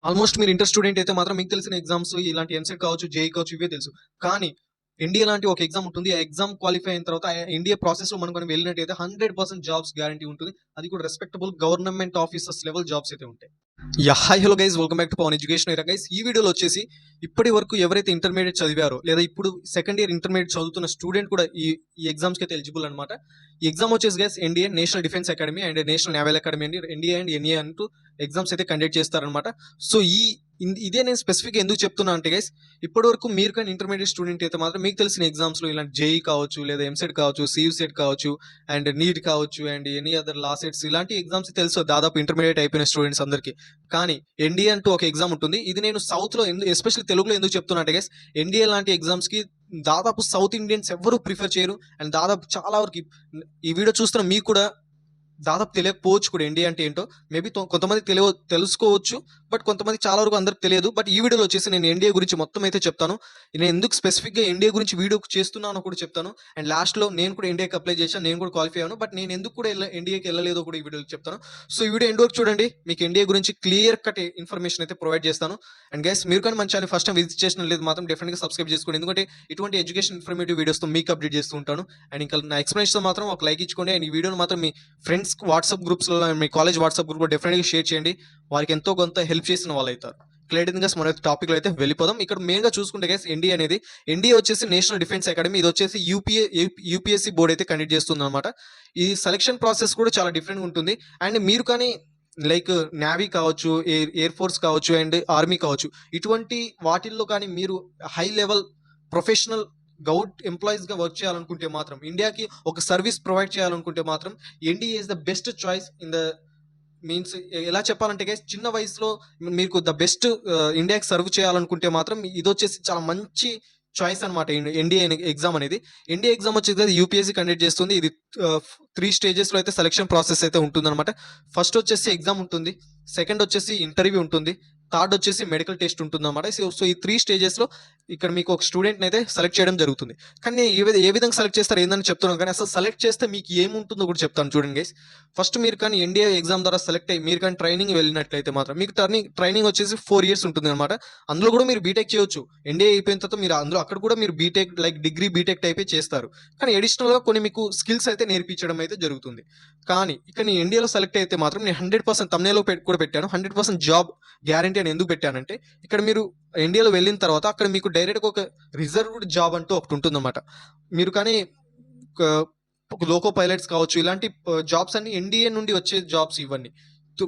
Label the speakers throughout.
Speaker 1: Almost మీరు inter student అయితే మాత్రం మీకు తెలిసిన ఎగ్జామ్స్ ఇలాంటి ఎంసెట్ కావచ్చు, జేఈ కావచ్చు ఇవే తెలుసు. కానీ ఎన్‌డీఏ లాంటి ఒక ఎగ్జామ్ ఉంటుంది. ఆ ఎగ్జామ్ క్వాలిఫై అయిన తర్వాత ఎన్‌డీఏ ప్రాసెస్‌లో మనం వెళ్ళినట్టయితే 100% జాబ్స్ గ్యారంటీ ఉంటుంది. అది కూడా respectable government officers level jobs అయితే ఉంటాయి. Hi hello guys, welcome back to Pavan education era guys. ఈ వీడియోలో వచ్చేసి ఇప్పటి వరకు ఎవరైతే ఇంటర్మీడియట్ చదివారో లేదా ఇప్పుడు సెకండ్ ఇయర్ ఇంటర్మీడియట్ చదువుతున్న స్టూడెంట్ కూడా ఈ ఎగ్జామ్స్కి అయితే ఎలిజిబుల్ అనమాట. ఈ ఎగ్జామ్ వచ్చేసి guys NDA national defence academy and national naval academy అండి, ఎన్డీఏ అండ్ ఎన్ఏ అంటూ ఎగ్జామ్స్ అయితే కండక్ట్ చేస్తారనమాట. సో ఇదే నేను స్పెసిఫిక్ ఎందుకు చెప్తున్నా అంటే గైస్, ఇప్పటి వరకు మీరు కానీ ఇంటర్మీడియట్ స్టూడెంట్ అయితే మాత్రం మీకు తెలిసిన ఎగ్జామ్స్ లో ఇలాంటి జేఈ కావచ్చు, లేదా ఎంసెట్ కావచ్చు, సియూసెట్ కావచ్చు, అండ్ నీట్ కావచ్చు, and any other law sets ఇలాంటి ఎగ్జామ్స్ తెలుసు దాదాపు ఇంటర్మీడియట్ అయిపోయిన స్టూడెంట్స్ అందరికీ. కానీ ఎన్డీఏ అంటూ ఒక ఎగ్జామ్ ఉంటుంది. ఇది నేను సౌత్ లో ఎస్పెషల్లీ తెలుగులో ఎందుకు చెప్తున్నా అంటే గైస్, ఎన్డీఏ లాంటి ఎగ్జామ్స్ కి దాదాపు సౌత్ ఇండియన్స్ ఎవరు ప్రిఫర్ చేయరు. అండ్ దాదాపు చాలా వరకు ఈ వీడియో చూస్తున్న మీకు కూడా దాదాపు తెలియకపోవచ్చు కూడా ఎన్డీఏ అంటే ఏంటో. మేబీ కొంతమంది తెలుసుకోవచ్చు, బట్ కొంతమంది చాలా వరకు అందరికి తెలియదు. బట్ ఈ వీడియోలో వచ్చేసి నేను ఎన్డీఏ గురించి మొత్తం అయితే చెప్తాను. నేను ఎందుకు స్పెసిఫిక్గా ఎన్డీఏ గురించి వీడియో చేస్తున్నానో కూడా చెప్తాను. అండ్ లాస్ట్లో నేను కూడా ఎన్డీఏకి అప్లై చేశాను, నేను కూడా క్వాలిఫై అయ్యాను. బట్ నేను ఎందుకు కూడా ఎన్డీఏకి వెళ్ళలేదో కూడా ఈ వీడియోలో చెప్తాను. సో ఈ వీడియో ఎండ్ వరకు చూడండి, మీకు ఎన్డీఏ గురించి క్లియర్ కట్ ఇన్ఫర్మేషన్ అయితే ప్రొవైడ్ చేస్తాను. అండ్ గైస్, మీరు కానీ మన ఛానల్ ఫస్ట్ టైం విజిట్ చేసిన లేదు మాత్రం డెఫినెట్గా సబ్స్క్రైబ్ చేసుకోండి, ఎందుకంటే ఇటువంటి ఎడ్యుకేషన్ ఇన్ఫర్మేటివ్ వీడియోస్తో మీకు అప్డేట్ చేస్తూ ఉంటాను. అండ్ ఇంకా నా ఎక్స్ప్లెనేషన్ మాత్రం ఒక లైక్ ఇచ్చుకోండి. అండ్ ఈ వీడియోని మాత్రం మీ ఫ్రెండ్స్ వాట్సాప్ గ్రూప్స్లో, మీ కాలేజ్ వాట్సాప్ గ్రూప్లో డెఫినెట్గా షేర్ చేయండి. వారికి ఎంతో కొంత హెల్ప్ చేసిన వాళ్ళు అవుతారు. క్లియర్గా మన టాపిక్లో అయితే వెళ్ళిపోదాం. ఇక్కడ మెయిన్గా చూసుకుంటే గైస్, ఎన్డీఏ వచ్చేసి నేషనల్ డిఫెన్స్ అకాడమీ. ఇది వచ్చేసి యూపీఎస్సీ బోర్డ్ అయితే కండక్ట్ చేస్తుంది అనమాట. ఈ సెలక్షన్ ప్రాసెస్ కూడా చాలా డిఫరెంట్గా ఉంటుంది. అండ్ మీరు కానీ లైక్ నేవీ కావచ్చు, ఎయిర్ ఫోర్స్ కావచ్చు, అండ్ ఆర్మీ కావచ్చు, ఇటువంటి వాటిల్లో కానీ మీరు హై లెవెల్ ప్రొఫెషనల్ ఎంప్లాయీస్ గా వర్క్ చేయాలనుకుంటే మాత్రం, ఇండియాకి ఒక సర్వీస్ ప్రొవైడ్ చేయాలనుకుంటే మాత్రం NDA is the best choice in the means. ఎలా చెప్పాలంటే గైస్, చిన్న వయసులో మీకు ద బెస్ట్ ఇండియాకి సర్వ్ చేయాలనుకుంటే మాత్రం ఇది వచ్చేసి చాలా మంచి చాయిస్ అనమాట. ఎన్డీఏ ఎగ్జామ్ అనేది, ఎన్డీఏ ఎగ్జామ్ వచ్చేసి యూపీఎస్సీ కండక్ట్ చేస్తుంది. ఇది 3 స్టేజెస్లో అయితే సెలక్షన్ ప్రాసెస్ అయితే ఉంటుంది అనమాట. ఫస్ట్ వచ్చేసి ఎగ్జామ్ ఉంటుంది, సెకండ్ వచ్చేసి ఇంటర్వ్యూ ఉంటుంది, థర్డ్ వచ్చేసి మెడికల్ టెస్ట్ ఉంటుంది అనమాట. సో ఈ 3 స్టేజెస్లో ఇక్కడ మీకు ఒక స్టూడెంట్ని అయితే సెలెక్ట్ చేయడం జరుగుతుంది. కానీ ఏ విధంగా సెలెక్ట్ చేస్తారు ఏందని చెప్తున్నాను, కానీ అసలు సెలెక్ట్ చేస్తే మీకు ఏముంటుందో కూడా చెప్తాను చూడండి గైస్. ఫస్ట్ మీరు కానీ ఎన్డీఏ ఎగ్జామ్ ద్వారా సెలెక్ట్ అయ్యి మీరు కానీ ట్రైనింగ్ వెళ్ళినట్లయితే మాత్రం మీకు ట్రైనింగ్ వచ్చేసి 4 ఇయర్స్ ఉంటుంది అనమాట. అందులో కూడా మీరు బీటెక్ చేయొచ్చు. ఎన్డీఏ అయిపోయిన తర్వాత మీరు అందులో అక్కడ కూడా మీరు బీటెక్ లైక్ డిగ్రీ బీటెక్ టైపే చేస్తారు. కానీ అడిషనల్గా కొన్ని మీకు స్కిల్స్ అయితే నేర్పించడం అయితే జరుగుతుంది. కానీ ఇక్కడ నేను ఎన్డీఏలో సెలెక్ట్ అయితే మాత్రం నేను 100% తమ్నేలో కూడా పెట్టాను, 100% జాబ్ గ్యారంటీ అని ఎందుకు పెట్టానంటే, ఇక్కడ మీరు ఎన్డీఏలో వెళ్ళిన తర్వాత అక్కడ మీకు డైరెక్ట్గా ఒక రిజర్వ్డ్ జాబ్ అంటూ ఒకటి ఉంటుందన్నమాట. మీరు కానీ లోకో పైలట్స్ కావచ్చు, ఇలాంటి జాబ్స్ అన్ని ఎన్డీఏ నుండి వచ్చే జాబ్స్ ఇవన్నీ.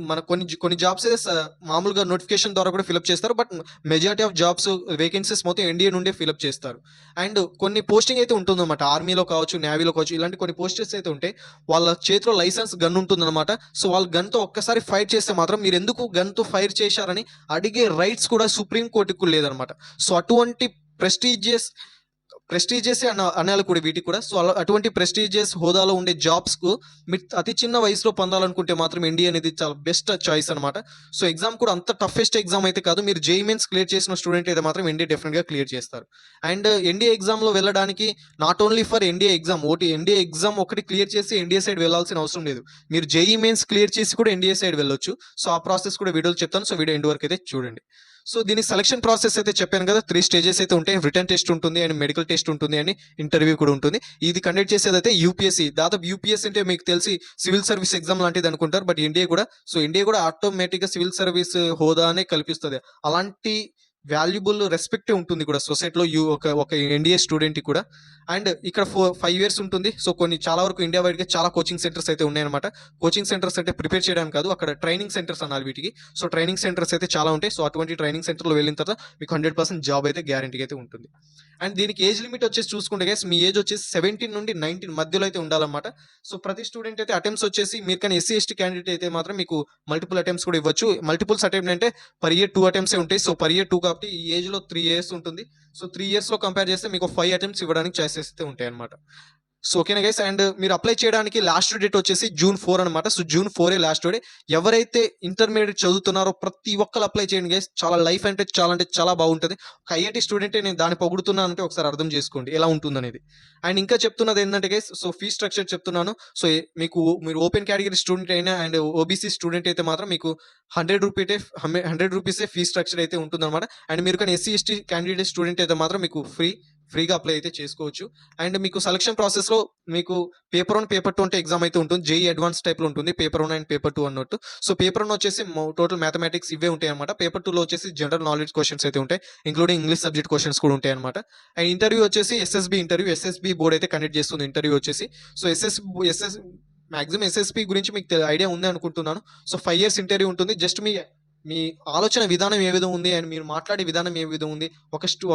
Speaker 1: మన కొన్ని జాబ్స్ అయితే మామూలుగా నోటిఫికేషన్ ద్వారా కూడా ఫిలప్ చేస్తారు, but majority of jobs vacancies మొత్తం ఎన్డీఏ నుండే ఫిలప్ చేస్తారు. అండ్ కొన్ని పోస్టింగ్ అయితే ఉంటుందన్నమాట, ఆర్మీలో కావచ్చు, నేవీలో కావచ్చు, ఇలాంటి కొన్ని పోస్టర్స్ అయితే ఉంటాయి. వాళ్ళ చేతిలో లైసెన్స్ గన్ ఉంటుందన్నమాట. సో వాళ్ళు గన్తో ఒక్కసారి ఫైర్ చేస్తే మాత్రం మీరు ఎందుకు గన్తో ఫైర్ చేశారని అడిగే రైట్స్ కూడా సుప్రీం కోర్టుకు లేదనమాట. సో అటువంటి ప్రెస్టీజియస్ అనాలి కూడా వీటికి కూడా. సో అటువంటి ప్రెస్టీజియస్ హోదాలో ఉండే జాబ్స్ కు మీరు అతి చిన్న వయసులో పొందాలనుకుంటే మాత్రం ఎన్డీఏ అనేది చాలా బెస్ట్ చాయిస్ అనమాట. సో ఎగ్జామ్ కూడా అంత టఫెస్ట్ ఎగ్జామ్ అయితే కాదు. మీరు జేఈ మెయిన్స్ క్లియర్ చేసిన స్టూడెంట్ అయితే మాత్రం ఎన్డీఏ డెఫినెట్ గా క్లియర్ చేస్తారు. అండ్ ఎన్డీఏ ఎగ్జామ్ లో వెళ్ళడానికి not only for NDA exam, NDA exam ఒకటి క్లియర్ చేసి ఎన్డీఏ సైడ్ వెళ్ళాల్సిన అవసరం లేదు. మీరు జేఈ మెయిన్స్ క్లియర్ చేసి కూడా ఎన్డీఏ సైడ్ వెళ్ళొచ్చు. సో ఆ ప్రాసెస్ కూడా వీడియోలో చెప్తాను. సో వీడియో ఎండ్ వరకు అయితే చూడండి. సో దీని సెలక్షన్ ప్రాసెస్ అయితే చెప్పాను కదా, 3 స్టేజెస్ అయితే ఉంటాయి. రిటర్న్ టెస్ట్ ఉంటుంది, అండ్ మెడికల్ టెస్ట్ ఉంటుంది, అండ్ ఇంటర్వ్యూ కూడా ఉంటుంది. ఇది కండక్ట్ చేసేది అయితే యూపీఎస్సీ. దాదాపు యూపీఎస్సీ అంటే మీకు తెలిసి సివిల్ సర్వీస్ ఎగ్జామ్ లాంటిది అనుకుంటారు, బట్ ఇండియా కూడా ఆటోమేటిక్గా సివిల్ సర్వీస్ హోదానే కల్పిస్తుంది. అలాంటి వాల్యుబుల్ రెస్పెక్ట్ ఉంటుంది కూడా సొసైటీలో ఒక ఎన్డీఏ స్టూడెంట్ కూడా. అండ్ ఇక్కడ 5 ఇయర్స్ ఉంటుంది. సో చాలా వరకు ఇండియా వైడ్గా చాలా కోచింగ్ సెంటర్స్ అయితే ఉన్నాయన్నమాట. కోచింగ్ సెంటర్స్ అంటే ప్రిపేర్ చేయడానికి కాదు, అక్కడ ట్రైనింగ్ సెంటర్స్ అన్నారు వీటికి. సో ట్రైనింగ్ సెంటర్స్ అయితే చాలా ఉంటాయి. సో అటువంటి ట్రైనింగ్ సెంటర్లో వెళ్ళిన తర్వాత మీకు 100% జాబ్ అయితే గ్యారంటీ అయితే ఉంటుంది. అండ్ దీనికి ఏజ్ లిమిట్ వచ్చేసి చూసుకుంటే గైస్, మీ ఏజ్ వచ్చేసి 17 నుండి 19 మధ్యలో అయితే ఉండాలన్నమాట. సో ప్రతి స్టూడెంట్ అయితే అటెంప్ట్స్ వచ్చేసి, మీరు కానీ ఎస్సీ ఎస్టీ క్యాండిడేట్ అయితే మాత్రం మీకు మల్టిపుల్ అటెంప్ట్స్ కూడా ఇవ్వచ్చు. మల్టిపుల్స్ అటెంప్ట్ అంటే పర్ ఇయర్ 2 అటెంప్ట్స్ ఉంటాయి. సో పర్ ఇయర్ 2 కాబట్టి ఈ ఏజ్ లో 3 ఇయర్స్ ఉంటుంది. సో 3 ఇయర్స్ లో కంపేర్ చేస్తే మీకు 5 అటెంప్ట్స్ ఇవ్వడానికి ఛాయిసెస్ అయితే ఉంటాయి అనమాట. సో ఓకేనా గైస్. అండ్ మీరు అప్లై చేయడానికి లాస్ట్ డేట్ వచ్చేసి June 4 అనమాట. So June 4 last day. ఎవరైతే ఇంటర్మీడియట్ చదువుతున్నారో ప్రతి ఒక్కరు అప్లై చేయండి గైస్. చాలా లైఫ్ అంటే చాలా బాగుంటది. ఒక ఐఐటీ స్టూడెంటే నేను దాన్ని పొగుడుతున్నానంటే ఒకసారి అర్థం చేసుకోండి ఎలా ఉంటుందనేది. అండ్ ఇంకా చెప్తున్నది ఏంటంటే గైస్, సో ఫీ స్ట్రక్చర్ చెప్తున్నాను. సో మీరు ఓపెన్ కేటగిరీ స్టూడెంట్ అయినా అండ్ ఓబీసీ స్టూడెంట్ అయితే మాత్రం మీకు 100 రూపీసే ఫీ స్ట్రక్చర్ అయితే ఉంటుందన్నమాట. అండ్ మీరు కానీ ఎస్సీ ఎస్టీ క్యాండిడేట్ స్టూడెంట్ అయితే మాత్రం మీకు ఫ్రీగా అప్లై అయితే చేసుకోవచ్చు. అండ్ మీకు సెలక్షన్ ప్రాసెస్లో మీకు పేపర్ 1 పేపర్ 2 అంటే ఎగ్జామ్ అయితే ఉంటుంది. జేఈ అడ్వాన్స్ టైప్లో ఉంటుంది పేపర్ 1 అండ్ పేపర్ 2 అన్నట్టు. సో పేపర్ 1 వచ్చేసి టోటల్ మ్యాథమెటిక్స్ ఇవే ఉంటాయి అనమాట. పేపర్ 2లో వచ్చేసి జనరల్ నాలెడ్జ్ క్వశ్చన్స్ అయితే ఉంటాయి, ఇంక్లూడింగ్ ఇంగ్లీష్ సబ్జెక్ట్ క్వశ్చన్స్ కూడా ఉంటాయి అనమాట. అండ్ ఇంటర్వ్యూ వచ్చేసి ఎస్ఎస్బి బోర్డ్ అయితే కండక్ట్ చేస్తుంది ఇంటర్వ్యూ వచ్చేసి. సో మాక్సిమం ఎస్ఎస్బి గురించి మీకు ఐడియా ఉంది అనుకుంటున్నాను. సో 5 years ఇంటర్వ్యూ ఉంటుంది. జస్ట్ మీ ఆలోచన విధానం ఏ విధంగా ఉంది అండ్ మీరు మాట్లాడే విధానం ఏ విధంగా ఉంది,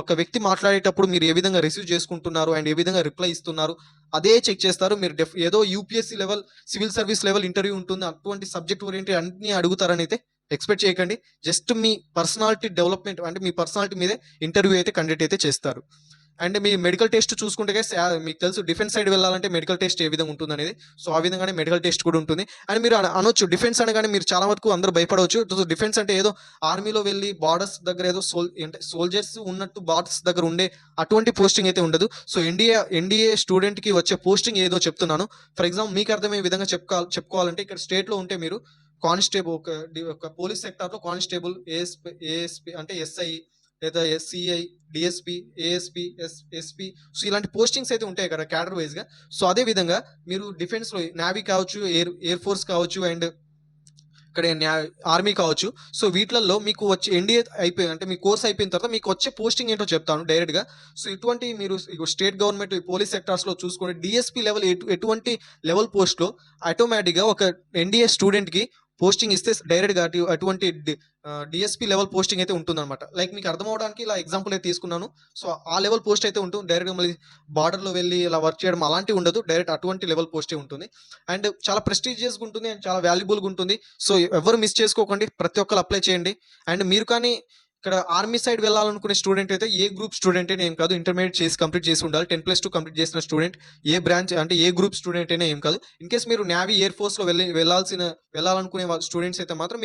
Speaker 1: ఒక వ్యక్తి మాట్లాడేటప్పుడు మీరు ఏ విధంగా రిసీవ్ చేసుకుంటున్నారు అండ్ ఏ విధంగా రిప్లై ఇస్తున్నారు అదే చెక్ చేస్తారు. మీరు ఏదో UPSC level, civil service level interview ఉంటుంది అటువంటి సబ్జెక్ట్ ఓరియంటెడ్ అన్ని అడుగుతారని అయితే ఎక్స్పెక్ట్ చేయకండి. జస్ట్ మీ పర్సనాలిటీ డెవలప్మెంట్ అంటే మీ పర్సనాలిటీ మీదే ఇంటర్వ్యూ అయితే కండక్ట్ అయితే చేస్తారు. అండ్ మీ మెడికల్ టెస్ట్ చూసుకుంటే మీకు తెలుసు డిఫెన్స్ సైడ్ వెళ్ళాలంటే మెడికల్ టెస్ట్ ఏ విధంగా ఉంటుంది అనేది. సో ఆ విధంగానే మెడికల్ టెస్ట్ కూడా ఉంటుంది. అండ్ మీరు అనొచ్చు డిఫెన్స్ అనగానే మీరు చాలా వరకు అందరూ భయపడవచ్చు. డిఫెన్స్ అంటే ఏదో ఆర్మీలో వెళ్ళి బార్డర్స్ దగ్గర ఏదో సోల్జర్స్ ఉన్నట్టు బార్డర్స్ దగ్గర ఉండే అటువంటి పోస్టింగ్ అయితే ఉండదు. సో ఎన్డీఏ స్టూడెంట్ కి వచ్చే పోస్టింగ్ ఏదో చెప్తున్నాను. ఫర్ ఎగ్జాంపుల్ మీకు అర్థమయ్యే విధంగా చెప్పుకోవాలంటే ఇక్కడ స్టేట్ లో ఉంటే మీరు కానిస్టేబుల్ ఒక పోలీస్ సెక్టార్ లో కానిస్టేబుల్, ఏఎస్పీ అంటే ఎస్ఐ లేదా SCI, DSP, ASP, SP, so ఇలాంటి పోస్టింగ్స్ అయితే ఉంటాయి కదా క్యాడర్ వైజ్ గా. సో అదే విధంగా మీరు డిఫెన్స్ లో నేవీ కావచ్చు, ఎయిర్ ఫోర్స్ కావచ్చు అండ్ ఇక్కడ ఆర్మీ కావచ్చు. సో వీటిల్లో మీకు వచ్చే ఎన్డీఏ అంటే మీ కోర్స్ అయిపోయిన తర్వాత మీకు వచ్చే పోస్టింగ్ ఏంటో చెప్తాను డైరెక్ట్ గా. సో ఇటువంటి మీరు స్టేట్ గవర్నమెంట్ పోలీస్ సెక్టార్స్ లో చూసుకోండి, డిఎస్పీ లెవెల్ ఎటువంటి లెవెల్ పోస్ట్ లో ఆటోమేటిక్ గా ఒక ఎన్డీఏ స్టూడెంట్ కి పోస్టింగ్ ఇస్తే డైరెక్ట్ గా అటువంటి డిఎస్పీ లెవెల్ పోస్టింగ్ అయితే ఉంటుంది అనమాట. లైక్ మీకు అర్థం అవడానికి ఇలా ఎగ్జాంపుల్ అయితే తీసుకున్నాను. సో ఆ లెవెల్ పోస్ట్ అయితే ఉంటుంది. డైరెక్ట్ మళ్ళీ బార్డర్ లో వెళ్ళి ఇలా వర్క్ చేయడం అలాంటివి ఉండదు, డైరెక్ట్ అటువంటి లెవెల్ పోస్టే ఉంటుంది. అండ్ చాలా ప్రెస్టీజియస్ గా ఉంటుంది అండ్ చాలా వాల్యుబుల్ గా ఉంటుంది. సో ఎవరు మిస్ చేసుకోకండి, ప్రతి ఒక్కరు అప్లై చేయండి. అండ్ మీరు కానీ ఇక్కడ ఆర్మీ సైడ్ వెళ్ళాలనుకునే స్టూడెంట్ అయితే ఏ గ్రూప్ స్టూడెంట్ అయినా ఏం కాదు, ఇంటర్మీడియట్ కంప్లీట్ చేసి ఉండాలి. 10+2 కంప్లీట్ చేసిన స్టూడెంట్, ఏ బ్రాంచ్ అంటే ఏ గ్రూప్ స్టూడెంట్ అయినా ఏం కాదు. ఇన్ కేస్ మీరు నేవీ, ఎయిర్ ఫోర్స్ లో వెళ్ళాలనుకునే స్టూడెంట్స్ అయితే మాత్రం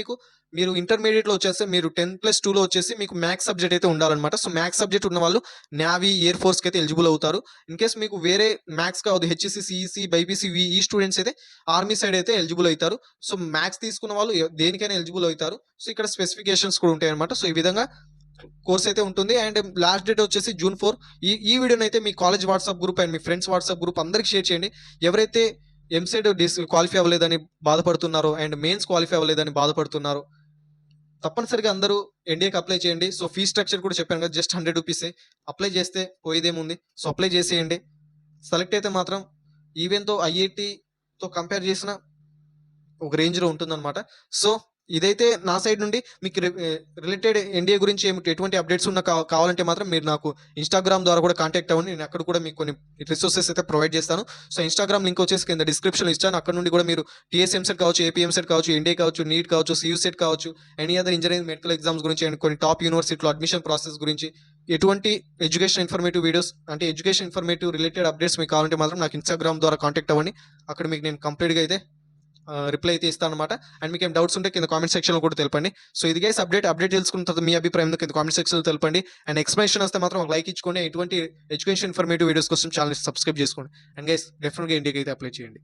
Speaker 1: మీరు ఇంటర్మీడియట్ లో వచ్చేస్తే మీరు 10+2లో వచ్చేసి మీకు మ్యాథ్స్ సబ్జెక్ట్ అయితే ఉండాలన్నమాట. సో మ్యాథ్స్ సబ్జెక్ట్ ఉన్న వాళ్ళు నేవీ, ఎయిర్ ఫోర్స్ కి అయితే ఎలిజిబుల్ అవుతారు. ఇన్ కేస్ మీకు వేరే మ్యాథ్స్ కాదు, హెచ్ఈసి, సిఈసి, బైపీసీ, ఈ స్టూడెంట్స్ అయితే ఆర్మీ సైడ్ అయితే ఎలిజిబుల్ అవుతారు. సో మ్యాథ్స్ తీసుకున్న వాళ్ళు దేనికైనా ఎలిజిబుల్ అవుతారు. సో ఇక్కడ స్పెసిఫికేషన్స్ కూడా ఉంటాయి అనమాట. సో ఈ విధంగా కోర్స్ అయితే ఉంటుంది. అండ్ లాస్ట్ డేట్ వచ్చేసి June 4. ఈ వీడియోని అయితే మీ కాలేజ్ వాట్సాప్ గ్రూప్ అండ్ మీ ఫ్రెండ్స్ వాట్సాప్ గ్రూప్ అందరికి షేర్ చేయండి. ఎవరైతే ఎంసెట్ క్వాలిఫై అవ్వలేదని బాధపడుతున్నారో అండ్ మెయిన్స్ క్వాలిఫై అవ్వలేదని బాధపడుతున్నారో తప్పనిసరిగా అందరూ ఎన్డీఏకి అప్లై చేయండి. సో ఫీ స్ట్రక్చర్ కూడా చెప్పాను కదా, జస్ట్ 100 రూపీసే. అప్లై చేస్తే పోయేదేముంది. సో అప్లై చేసేయండి. సెలెక్ట్ అయితే మాత్రం ఈవెన్ తో ఐఐటితో కంపేర్ చేసిన ఒక రేంజ్ లో ఉంటుందన్నమాట. సో ఇదైతే నా సైడ్ నుండి మీకు రిలేటెడ్ ఎన్డీఏ గురించి ఎటువంటి అప్డేట్స్ ఉన్నా కావాలంటే మాత్రం మీరు నాకు ఇన్స్టాగ్రామ్ ద్వారా కూడా కాంటాక్ట్ అవ్వండి. నేను అక్కడ కూడా మీకు కొన్ని రిసోర్సెస్ అయితే ప్రొవైడ్ చేస్తాను. సో ఇన్స్టాగ్రామ్ లింక్ వచ్చేసి కింద డిస్క్రిప్షన్ ఇస్తాను. అక్కడ నుండి కూడా మీరు టీఎస్ఎంసెట్ కావచ్చు, ఏపీఎంసెట్ కావచ్చు, ఎన్డీఏ కావచ్చు, నీట్ కావచ్చు, సియూసెట్ కావచ్చు, any other engineering medical exams గురించి అండ్ కొన్ని టాప్ యూనివర్సిటీలో అడ్మిషన్ ప్రాసెస్ గురించి ఎటువంటి ఎడ్యుకేషన్ ఇన్ఫర్మేటివ్ వీడియోస్ అంటే ఎడ్యుకేషన్ ఇన్ఫర్మేటివ్ రిలేటెడ్ అప్డేట్స్ మీకు కావాలంటే మాత్రం నాకు ఇన్స్టాగ్రామ్ ద్వారా కాంటాక్ట్ అవ్వండి. అక్కడ మీకు నేను కంప్లీట్గా అయితే రిప్లై అయితే ఇస్తాను అనమాట. అండ్ మీకు ఏం డౌట్స్ ఉంటే కింద కామెంట్ సెక్షన్లో కూడా తెలపండి. సో ఇది గైస్ అప్డేట్ తెలుసుకున్న తర్వాత మీ అభిప్రాయం కింద కామెంట్ సెక్షన్లో తెలపండి. అండ్ ఎక్స్ప్లెనేషన్ వస్తే మాత్రం ఒక లైక్ ఇచ్చుకోండి. ఎటువంటి ఎడ్యుకేషన్ ఇన్ఫర్మేటివ్ వీడియోస్ కోసం ఛానల్ సబ్స్క్రైబ్ చేసుకోండి. అండ్ గైస్ డెఫినెట్గా ఇండియాకి అయితే అప్లై చేయండి.